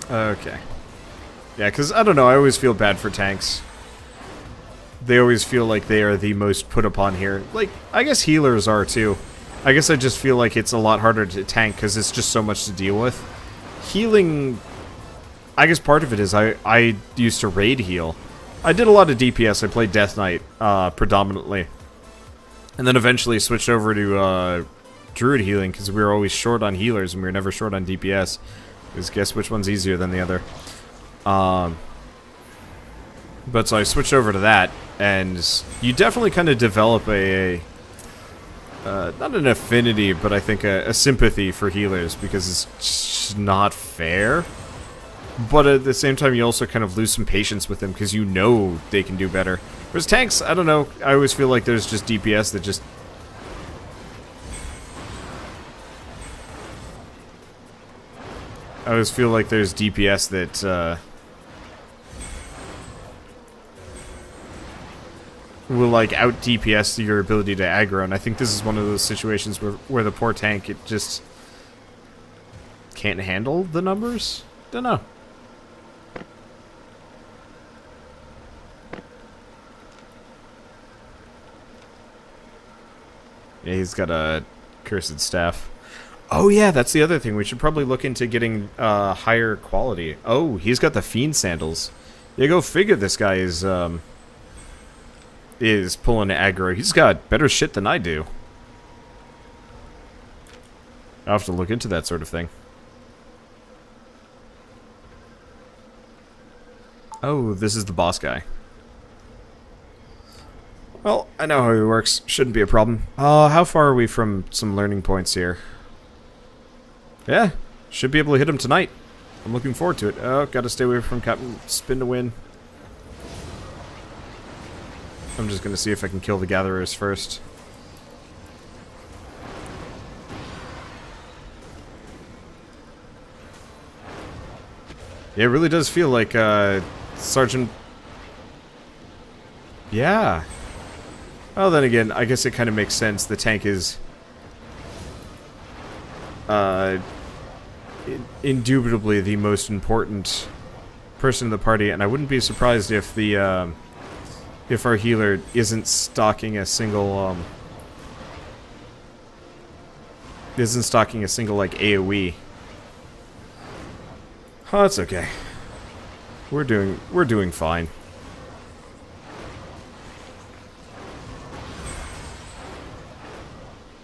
Okay. Yeah, because, I don't know, I always feel bad for tanks. They always feel like they are the most put upon here. Like, I guess healers are too. I guess I just feel like it's a lot harder to tank because it's just so much to deal with. Healing, I guess part of it is I used to raid heal. I did a lot of DPS. I played Death Knight predominantly. And then eventually switched over to Druid healing because we were always short on healers and we were never short on DPS. Because guess which one's easier than the other. But so I switched over to that, and you definitely kind of develop a not an affinity, but I think a sympathy for healers, because it's just not fair. But at the same time, you also kind of lose some patience with them, because you know they can do better. Whereas tanks, I don't know, I always feel like there's just DPS that just... I always feel like there's DPS that, will, like, out-DPS your ability to aggro, and I think this is one of those situations where the poor tank, it just can't handle the numbers? Dunno. Yeah, he's got a cursed staff. Oh yeah, that's the other thing. We should probably look into getting higher quality. Oh, he's got the Fiend Sandals. Yeah, go figure this guy is pulling aggro. He's got better shit than I do. I'll have to look into that sort of thing. Oh, this is the boss guy. Well, I know how he works. Shouldn't be a problem. How far are we from some learning points here? Yeah, should be able to hit him tonight. I'm looking forward to it. Oh, gotta stay away from Captain Spin to win. I'm just gonna see if I can kill the Gatherers first. Yeah, it really does feel like, Sergeant... Yeah. Well, then again, I guess it kind of makes sense. The tank is... indubitably the most important person in the party, and I wouldn't be surprised if the, if our healer isn't stocking a single, like, AoE. Oh, that's okay. We're doing fine.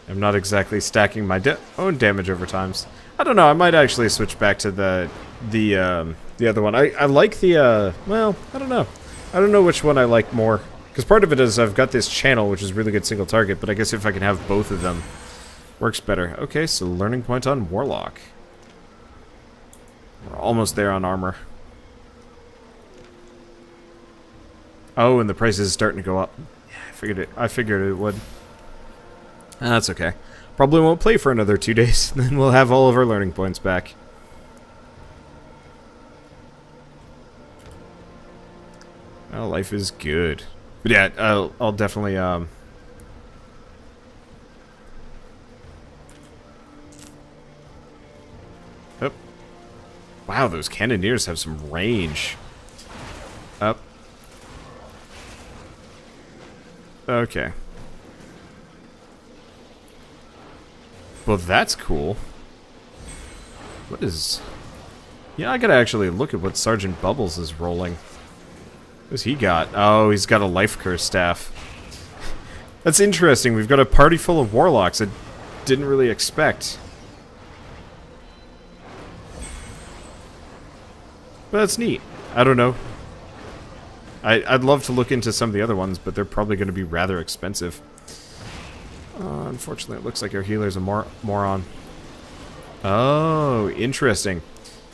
I'm not exactly stacking my own damage over times. I don't know, I might actually switch back to the other one. I like the, well, I don't know. I don't know which one I like more. Because part of it is I've got this channel, which is really good single target, but I guess if I can have both of them, works better. Okay, so learning point on Warlock. We're almost there on armor. Oh, and the price is starting to go up. Yeah, I figured it would. That's okay. Probably won't play for another 2 days, then we'll have all of our learning points back. Well, life is good. But yeah, I'll definitely, Oh. Wow, those cannoneers have some range. Up. Okay. Well, that's cool. What is... Yeah, I gotta actually look at what Sergeant Bubbles is rolling. What's he got? Oh, he's got a life curse staff. That's interesting. We've got a party full of warlocks I didn't really expect. But that's neat. I don't know. I'd love to look into some of the other ones, but they're probably going to be rather expensive. Unfortunately, it looks like our healer's a moron. Oh, interesting.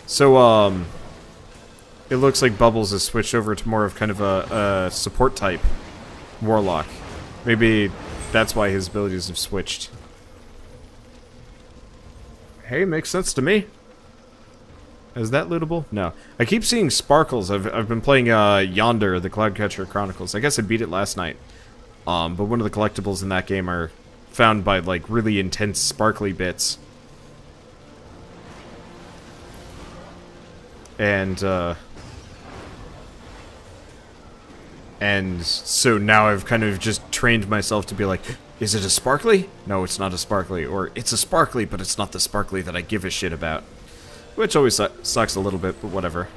So, it looks like Bubbles has switched over to more of kind of a support type warlock. Maybe that's why his abilities have switched. Hey, makes sense to me. Is that lootable? No. I keep seeing sparkles. I've been playing Yonder, the Cloudcatcher Chronicles. I guess I beat it last night. But one of the collectibles in that game are found by, like, really intense sparkly bits. And so now I've kind of just trained myself to be like, is it a sparkly? No, it's not a sparkly. Or it's a sparkly, but it's not the sparkly that I give a shit about. Which always sucks a little bit, but whatever.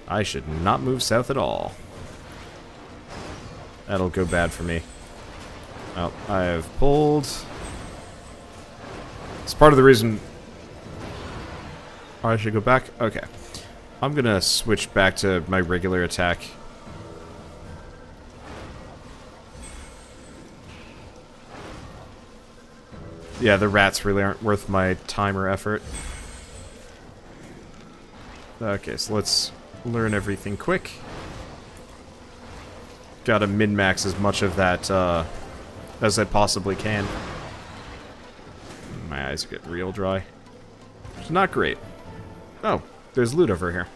I should not move south at all. That'll go bad for me. Well, I have pulled. It's part of the reason I should go back. Okay. I'm gonna switch back to my regular attack. Yeah, the rats really aren't worth my time or effort. Okay, so let's learn everything quick. Gotta min-max as much of that as I possibly can. My eyes get real dry. It's not great. Oh, there's loot over here.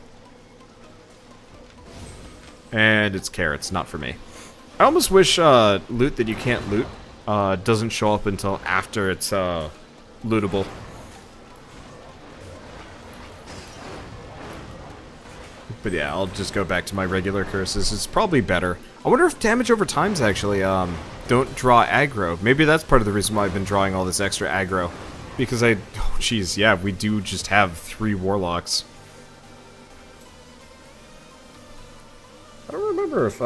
And it's carrots, not for me. I almost wish loot that you can't loot doesn't show up until after it's lootable. But yeah, I'll just go back to my regular curses. It's probably better. I wonder if damage over times actually don't draw aggro. Maybe that's part of the reason why I've been drawing all this extra aggro. Because oh jeez, yeah, we do just have 3 warlocks. I don't remember if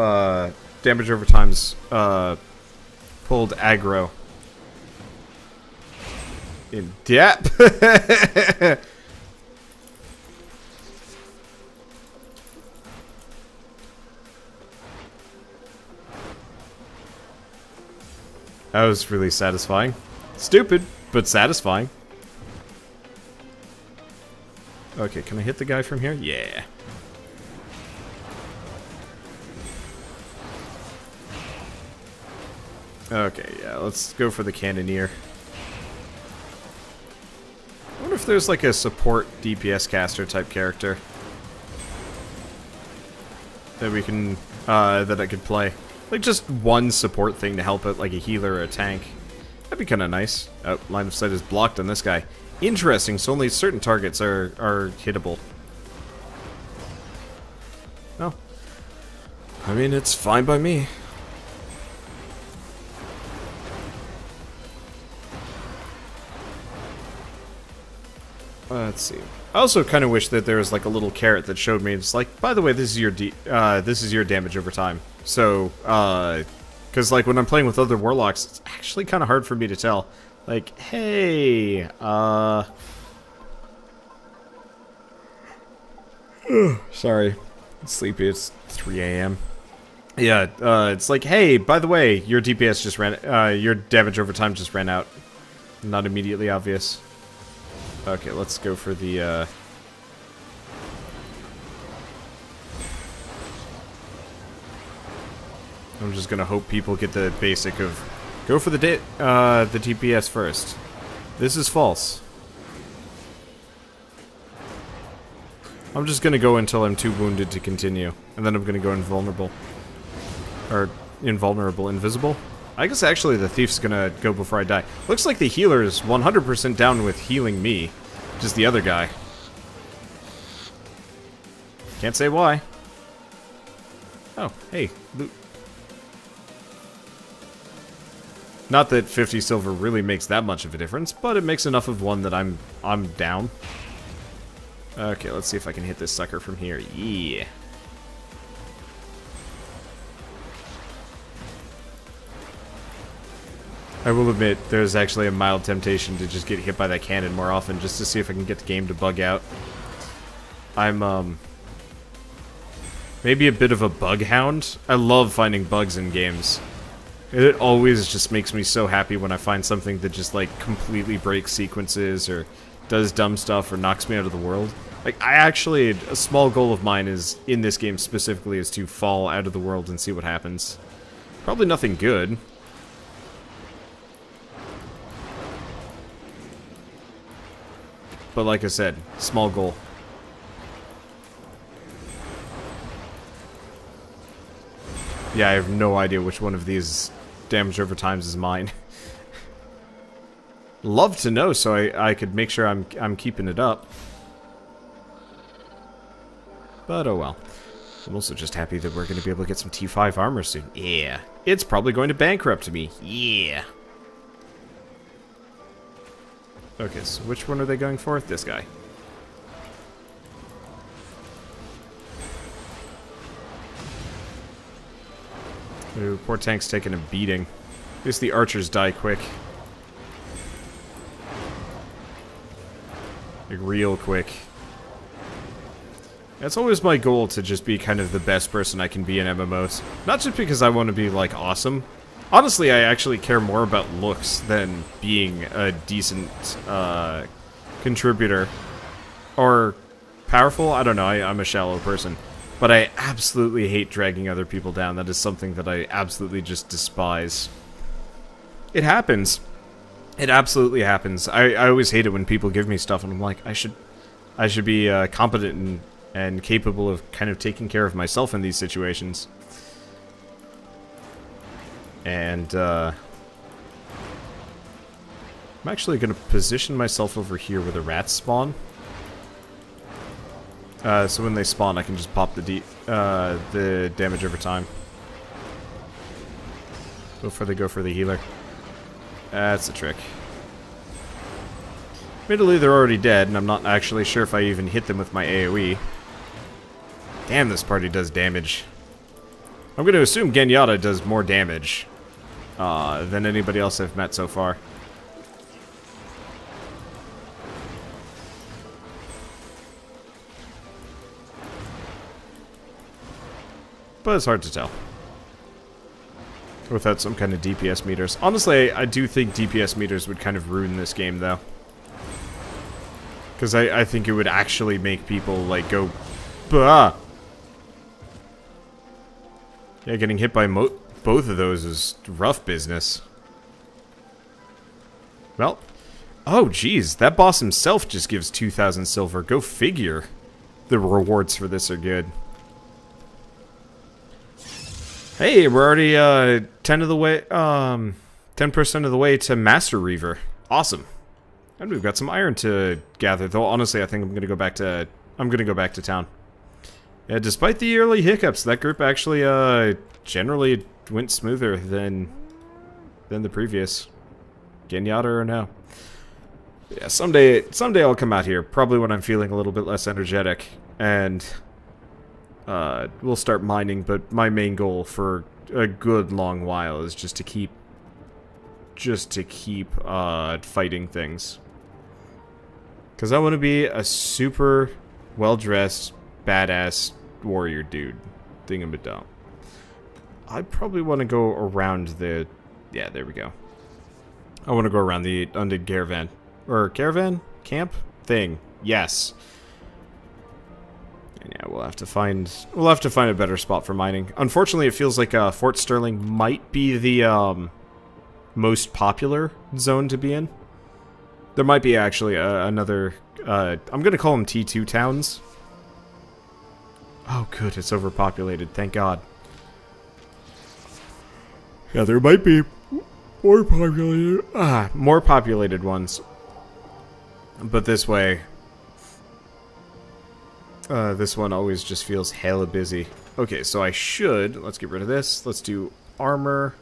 damage over times pulled aggro. In depth. That was really satisfying. Stupid, but satisfying. Okay, can I hit the guy from here? Yeah. Okay, yeah, let's go for the cannoneer. I wonder if there's like a support DPS caster type character that we can, that I could play. Like just one support thing to help out, like a healer or a tank. That'd be kind of nice. Oh, line of sight is blocked on this guy. Interesting, so only certain targets are hittable. Oh. I mean, it's fine by me. Let's see. I also kind of wish that there was like a little carrot that showed me. It's like, by the way, this is your damage over time. So, because like when I'm playing with other warlocks, it's actually kind of hard for me to tell. Like, hey, sorry, I'm sleepy. It's 3 a.m. Yeah, it's like, hey, by the way, your DPS just ran. Your damage over time just ran out. Not immediately obvious. Okay, let's go for the, I'm just gonna hope people get the basic of go for the DPS first. This is false. I'm just gonna go until I'm too wounded to continue, and then I'm gonna go invulnerable. Or invisible? I guess actually the thief's gonna go before I die. Looks like the healer is 100% down with healing me. Just the other guy. Can't say why. Oh, hey, loot. Not that 50 silver really makes that much of a difference, but it makes enough of one that I'm down. Okay, let's see if I can hit this sucker from here. Yeah. I will admit, there's actually a mild temptation to just get hit by that cannon more often, just to see if I can get the game to bug out. I'm, maybe a bit of a bug hound. I love finding bugs in games. It always just makes me so happy when I find something that just, like, completely breaks sequences, or does dumb stuff, or knocks me out of the world. Like, a small goal of mine is, in this game specifically, is to fall out of the world and see what happens. Probably nothing good. But like I said, small goal. Yeah, I have no idea which one of these damage over times is mine. Love to know so I could make sure I'm keeping it up. But oh well. I'm also just happy that we're going to be able to get some T5 armor soon. Yeah. It's probably going to bankrupt me. Yeah. Okay, so which one are they going for? This guy. Ooh, poor tank's taking a beating. At least the archers die quick. Like, real quick. It's always my goal to just be kind of the best person I can be in MMOs. Not just because I want to be, like, awesome. Honestly, I actually care more about looks than being a decent, contributor. Or powerful? I don't know, I'm a shallow person. But I absolutely hate dragging other people down. That is something that I absolutely just despise. It happens. It absolutely happens. I always hate it when people give me stuff and I'm like, I should be competent and capable of kind of taking care of myself in these situations. And I'm actually going to position myself over here where the rats spawn. So when they spawn, I can just pop the damage over time. Before they go for the healer. That's the trick. Admittedly, they're already dead, and I'm not actually sure if I even hit them with my AoE. Damn, this party does damage. I'm going to assume Genyatta does more damage than anybody else I've met so far. But it's hard to tell. Without some kind of DPS meters. Honestly, I do think DPS meters would kind of ruin this game, though. Because I think it would actually make people, like, go... Bah! Yeah, getting hit by both of those is rough business. Well... Oh, geez. That boss himself just gives 2,000 silver. Go figure. The rewards for this are good. Hey, we're already 10% of the way to Master Reaver. Awesome. And we've got some iron to gather. Though honestly, I think I'm gonna go back to town. Yeah, despite the early hiccups, that group actually generally went smoother than the previous. Genyatta or no. Yeah, someday I'll come out here. Probably when I'm feeling a little bit less energetic, and we'll start mining, but my main goal for a good long while is just to keep fighting things. Because I want to be a super well-dressed, badass warrior dude. Thingamadome. I probably want to go around the... Yeah, there we go. I want to go around the undead caravan. Or caravan? Camp? Thing. Yes. Yeah, we'll have to find a better spot for mining. Unfortunately, it feels like Fort Sterling might be the most popular zone to be in. There might be actually another. I'm gonna call them T2 towns. Oh, good, it's overpopulated. Thank God. Yeah, there might be more populated ones. But this way. This one always just feels hella busy. Okay, so let's get rid of this. Let's do armor.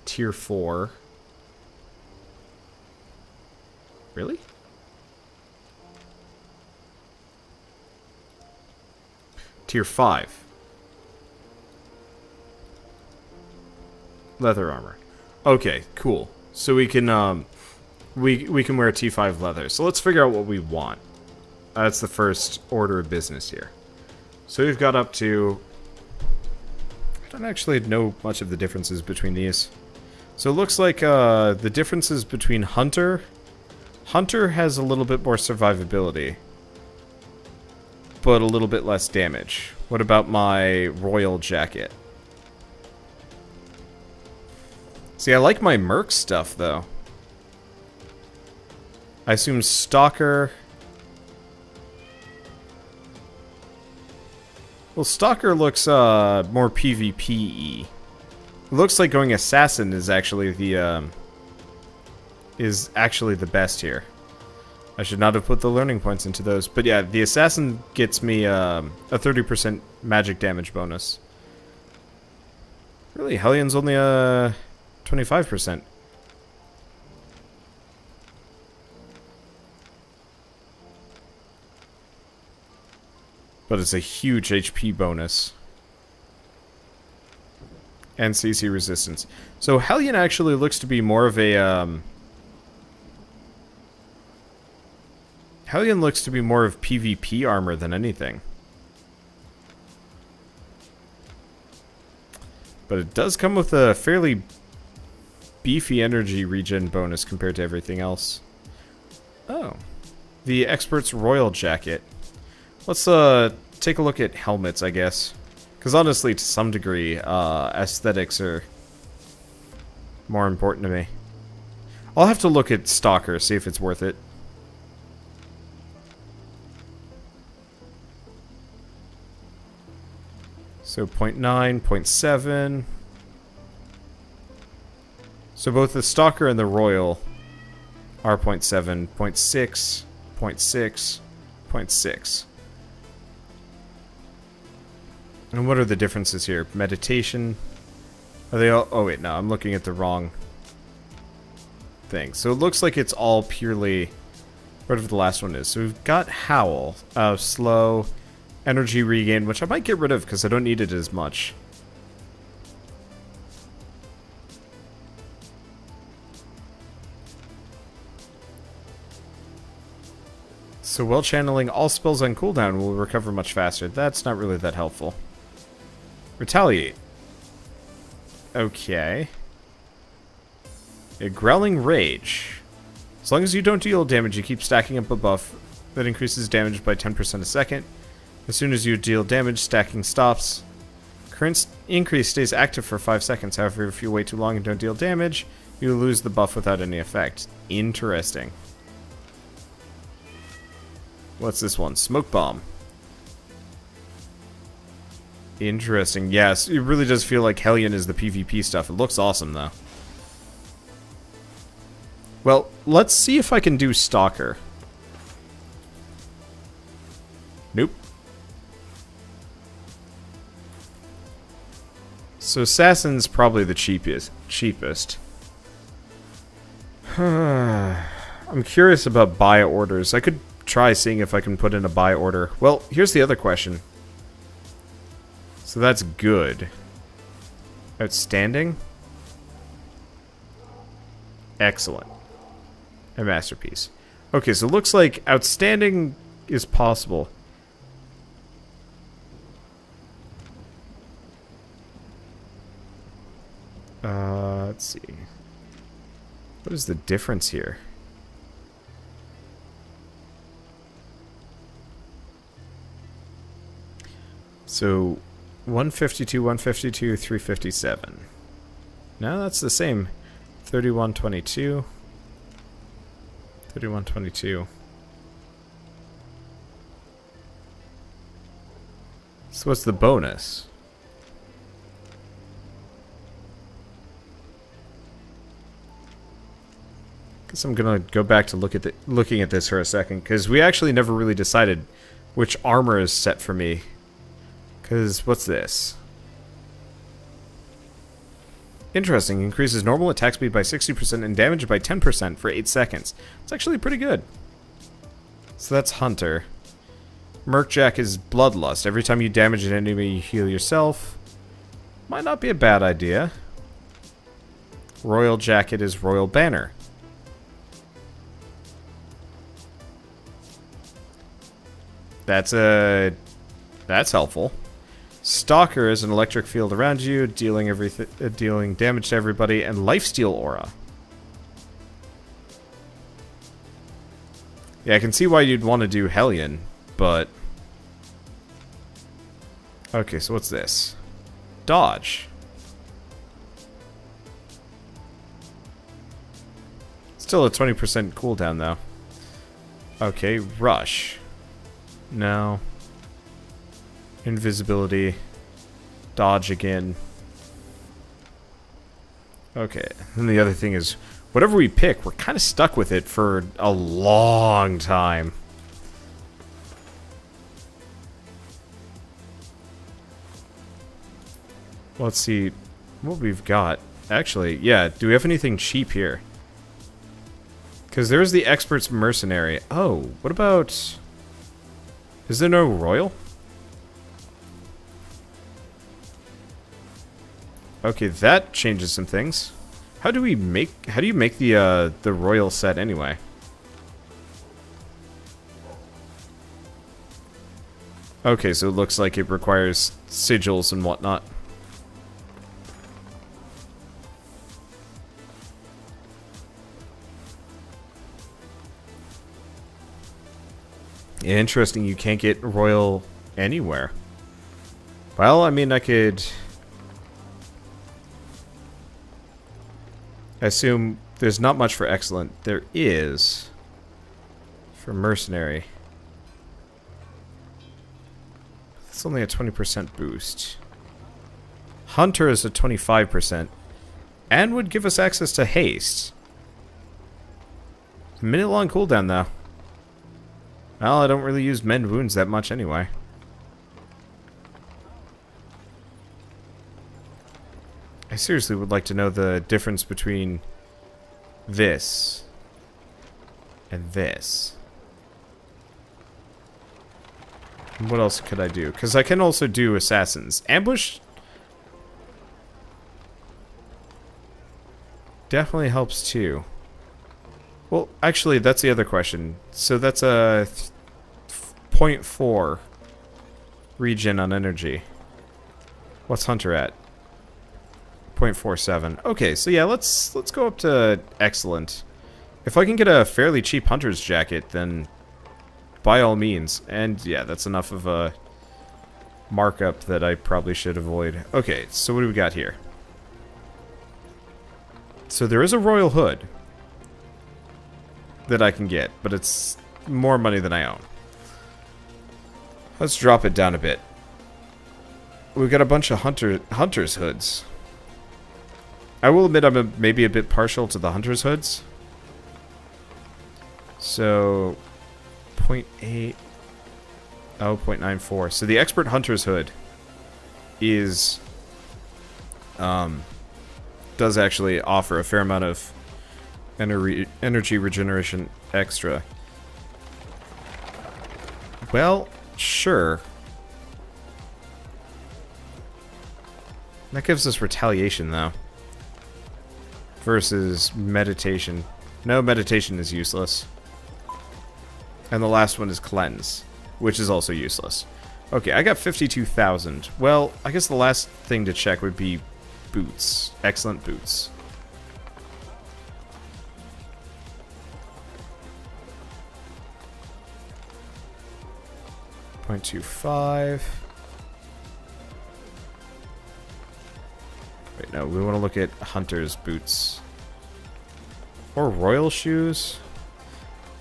Tier 4. Really? Tier 5. Leather armor. Okay, cool. So we can, we can wear T5 leather. So let's figure out what we want. That's the first order of business here. So we've got up to... I don't actually know much of the differences between these. So it looks like the differences between Hunter... Hunter has a little bit more survivability. But a little bit less damage. What about my Royal Jacket? See, I like my Merc stuff, though. I assume Stalker... Well, Stalker looks more PvP-y. It looks like going Assassin is actually the best here. I should not have put the learning points into those. But yeah, the assassin gets me a 30% magic damage bonus. Really, Hellion's only 25%. But it's a huge HP bonus. And CC resistance. So Hellion actually looks to be more of a Hellion looks to be more of PvP armor than anything. But it does come with a fairly beefy energy regen bonus compared to everything else. Oh. The Expert's Royal Jacket. Let's take a look at helmets, I guess. Because honestly, to some degree, aesthetics are more important to me. I'll have to look at Stalker, see if it's worth it. So 0.9, 0.7. So both the Stalker and the Royal are 0.7, 0.6, 0.6, 0.6. And what are the differences here? Meditation. Are they all... Oh wait, no, I'm looking at the wrong thing. So it looks like it's all purely whatever the last one is. So we've got Howl, slow, energy regain, which I might get rid of because I don't need it as much. So while channeling, all spells on cooldown will recover much faster. That's not really that helpful. Retaliate. Okay. A Growling Rage. As long as you don't deal damage, you keep stacking up a buff that increases damage by 10% a second. As soon as you deal damage, stacking stops. Current increase stays active for 5 seconds. However, if you wait too long and don't deal damage, you lose the buff without any effect. Interesting. What's this one? Smoke Bomb. Interesting. Yes, it really does feel like Hellion is the PvP stuff. It looks awesome, though. Well, let's see if I can do Stalker. Nope. So Assassin's probably the cheapest. I'm curious about buy orders. I could try seeing if I can put in a buy order. Well, here's the other question. So that's good. Outstanding. Excellent. A masterpiece. Okay, so it looks like outstanding is possible. Let's see. What is the difference here? So 152, 152, 357. No, that's the same. 3122. 3122. So what's the bonus? Guess I'm gonna go back to looking at this for a second, because we actually never really decided which armor is set for me. Because what's this? Interesting. Increases normal attack speed by 60% and damage by 10% for 8 seconds. It's actually pretty good. So that's Hunter. Mercjack is Bloodlust. Every time you damage an enemy, you heal yourself. Might not be a bad idea. Royal Jacket is Royal Banner. That's helpful. Stalker is an electric field around you, dealing damage to everybody, and Lifesteal Aura. Yeah, I can see why you'd want to do Hellion, but... Okay, so what's this? Dodge. Still a 20% cooldown, though. Okay, Rush. No. Invisibility. Dodge again. Okay. And the other thing is whatever we pick, we're kind of stuck with it for a long time. Let's see what we've got. Actually, yeah, do we have anything cheap here? Because there's the Expert's Mercenary. Oh, what about... Is there no Royal? Okay, that changes some things. How do you make the Royal set anyway? Okay, so it looks like it requires sigils and whatnot. Interesting, you can't get Royal anywhere. Well, I mean, I could... I assume there's not much for Excellent. There is for Mercenary. It's only a 20% boost. Hunter is a 25%. And would give us access to Haste. A minute-long cooldown, though. Well, I don't really use Mend Wounds that much anyway. I seriously would like to know the difference between this and this. And what else could I do? Because I can also do Assassins. Ambush definitely helps too. Well, actually, that's the other question. So that's a 0.4 regen on energy. What's Hunter at? 0.47. Okay, so yeah, let's go up to Excellent. If I can get a fairly cheap Hunter's Jacket, then by all means. And yeah, that's enough of a markup that I probably should avoid. Okay, so what do we got here? So there is a Royal Hood that I can get, but it's more money than I own. Let's drop it down a bit. We've got a bunch of Hunter's Hoods. I will admit I'm maybe a bit partial to the Hunter's Hoods. So, 0.8... Oh, 0.94. So the Expert Hunter's Hood is... does actually offer a fair amount of energy regeneration extra. Well, sure. That gives us retaliation, though. Versus meditation. No, meditation is useless. And the last one is cleanse, which is also useless. Okay, I got 52,000. Well, I guess the last thing to check would be boots. Excellent boots. 0.25. Wait, no, we want to look at Hunter's boots. Or Royal shoes.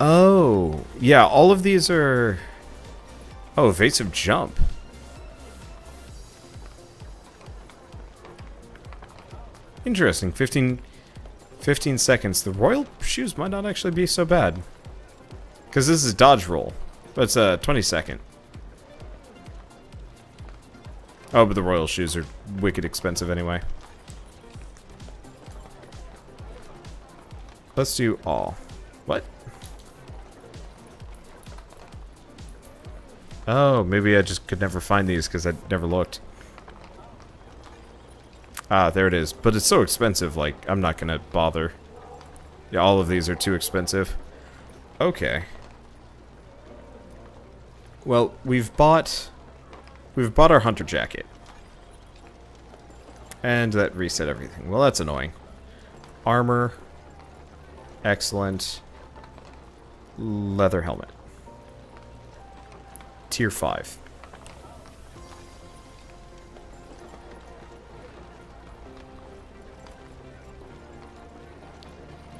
Oh, yeah, all of these are... Oh, evasive jump. Interesting, 15 seconds. The Royal shoes might not actually be so bad. Because this is dodge roll. But it's a 20-second. Oh, but the Royal shoes are wicked expensive anyway. Let's do all. What? Oh, maybe I just could never find these because I never looked. Ah, there it is. But it's so expensive, like, I'm not gonna bother. Yeah, all of these are too expensive. Okay. Well, we've bought our Hunter jacket. And that reset everything. Well, that's annoying. Armor. Excellent. Leather helmet. Tier 5.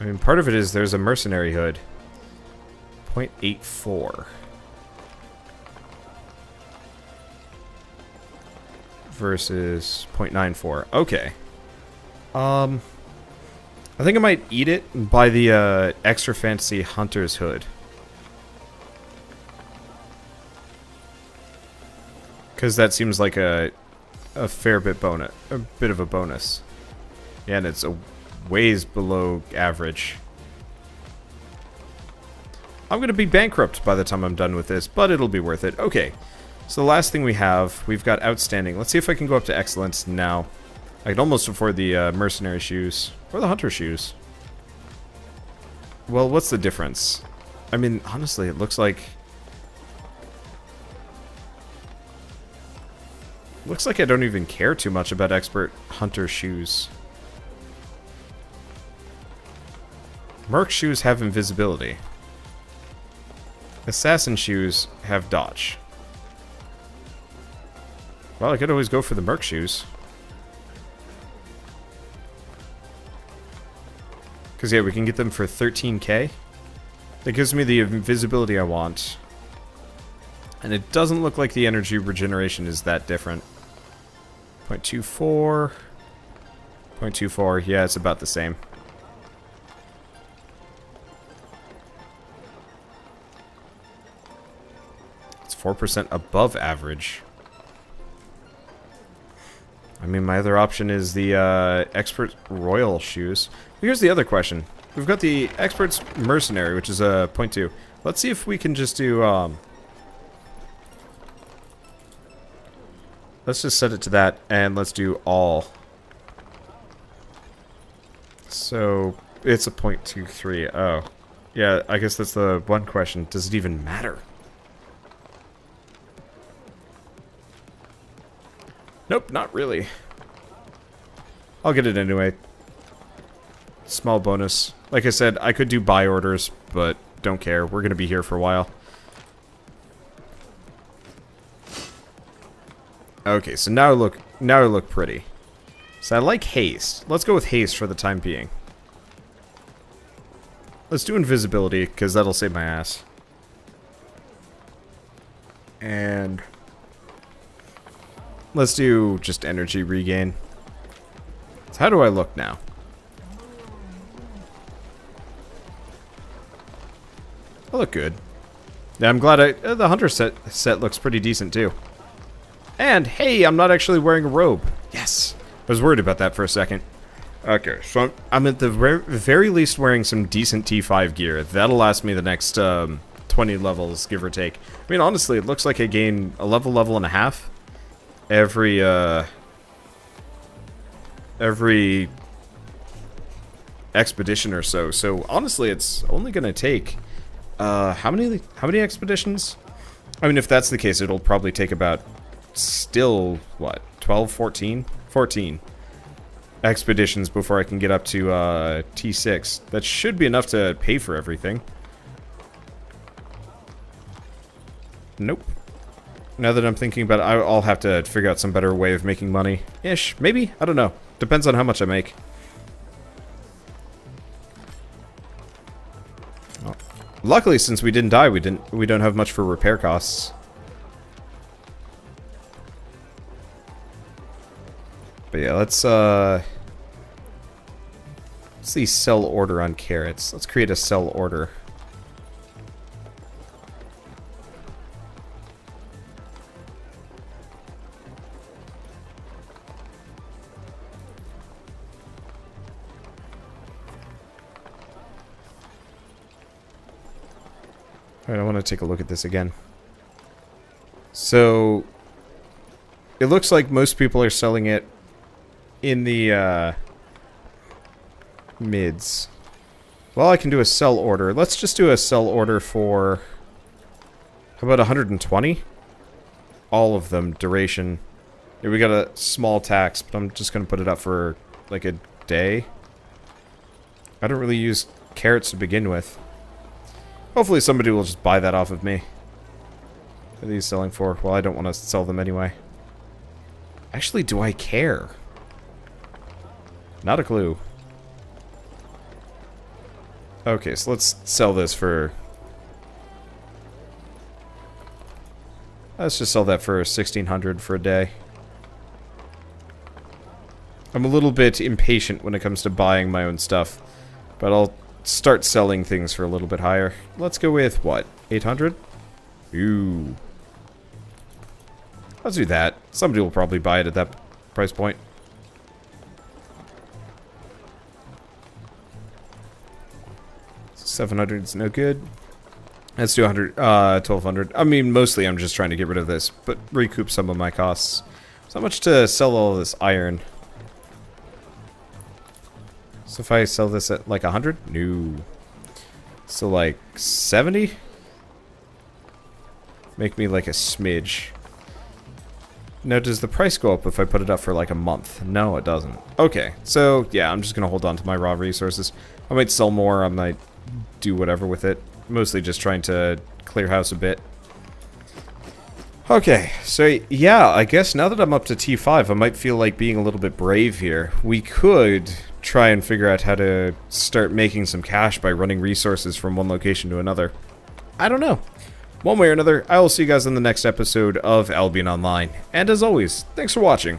I mean, part of it is there's a mercenary hood. 0.84. Versus 0.94. Okay. I I think I might eat it and buy the extra fancy hunter's hood. Because that seems like a fair bit bonus, a bit of a bonus. Yeah, and it's a ways below average. I'm going to be bankrupt by the time I'm done with this, but it'll be worth it. Okay, so the last thing we've got outstanding. Let's see if I can go up to excellence now. I can almost afford the mercenary shoes, or the hunter shoes. Well, what's the difference? I mean, honestly, it looks like... Looks like I don't even care too much about expert hunter shoes. Merc shoes have invisibility. Assassin shoes have dodge. Well, I could always go for the merc shoes. Because, yeah, we can get them for 13k. That gives me the invisibility I want. And it doesn't look like the energy regeneration is that different. 0.24. 0.24, yeah, it's about the same. It's 4% above average. I mean, my other option is the expert royal shoes. Here's the other question. We've got the expert's mercenary, which is a 0.2. Let's see if we can just do let's just set it to that, and let's do all. So, it's a 0.23. Oh. Yeah, I guess that's the one question. Does it even matter? Nope, not really. I'll get it anyway. Small bonus. Like I said, I could do buy orders, but don't care. We're going to be here for a while. Okay, so now I look pretty. So I like haste. Let's go with haste for the time being. Let's do invisibility, because that'll save my ass. And let's do just energy regain. So how do I look now? I look good. Yeah, I'm glad the hunter set looks pretty decent too. And, hey, I'm not actually wearing a robe. Yes. I was worried about that for a second. Okay, so I'm at the very least wearing some decent T5 gear. That'll last me the next 20 levels, give or take. I mean, honestly, it looks like I gain a level and a half every expedition or so. So, honestly, it's only going to take... how many expeditions? I mean, if that's the case, it'll probably take about... Still, what, 12, 14? 14 expeditions before I can get up to T6. That should be enough to pay for everything. Nope. Now that I'm thinking about it, I'll have to figure out some better way of making money. Ish, maybe? I don't know. Depends on how much I make. Oh. Luckily, since we didn't die, we don't have much for repair costs. But yeah, let's see, sell order on carrots. Let's create a sell order. Alright, I want to take a look at this again. So, it looks like most people are selling it in the mids. Well, I can do a sell order. Let's just do a sell order for... How about 120? All of them, duration. Yeah, we got a small tax, but I'm just going to put it up for, like, a day. I don't really use carrots to begin with. Hopefully somebody will just buy that off of me. What are these selling for? Well, I don't want to sell them anyway. Actually, do I care? Not a clue. Okay, so let's sell this for... Let's just sell that for 1,600 for a day. I'm a little bit impatient when it comes to buying my own stuff. But I'll start selling things for a little bit higher. Let's go with, what, 800? Ooh. Let's do that. Somebody will probably buy it at that price point. $700 is no good. Let's do 1200. I mean, mostly I'm just trying to get rid of this, but recoup some of my costs. There's not much to sell all this iron. So if I sell this at like 100? No. So like 70? Make me like a smidge. Now, does the price go up if I put it up for like a month? No, it doesn't. Okay, so yeah, I'm just gonna hold on to my raw resources. I might sell more, I might do whatever with it. Mostly just trying to clear house a bit. Okay, so yeah, I guess now that I'm up to T5, I might feel like being a little bit brave here. We could try and figure out how to start making some cash by running resources from one location to another. I don't know. One way or another, I will see you guys in the next episode of Albion Online. And as always, thanks for watching.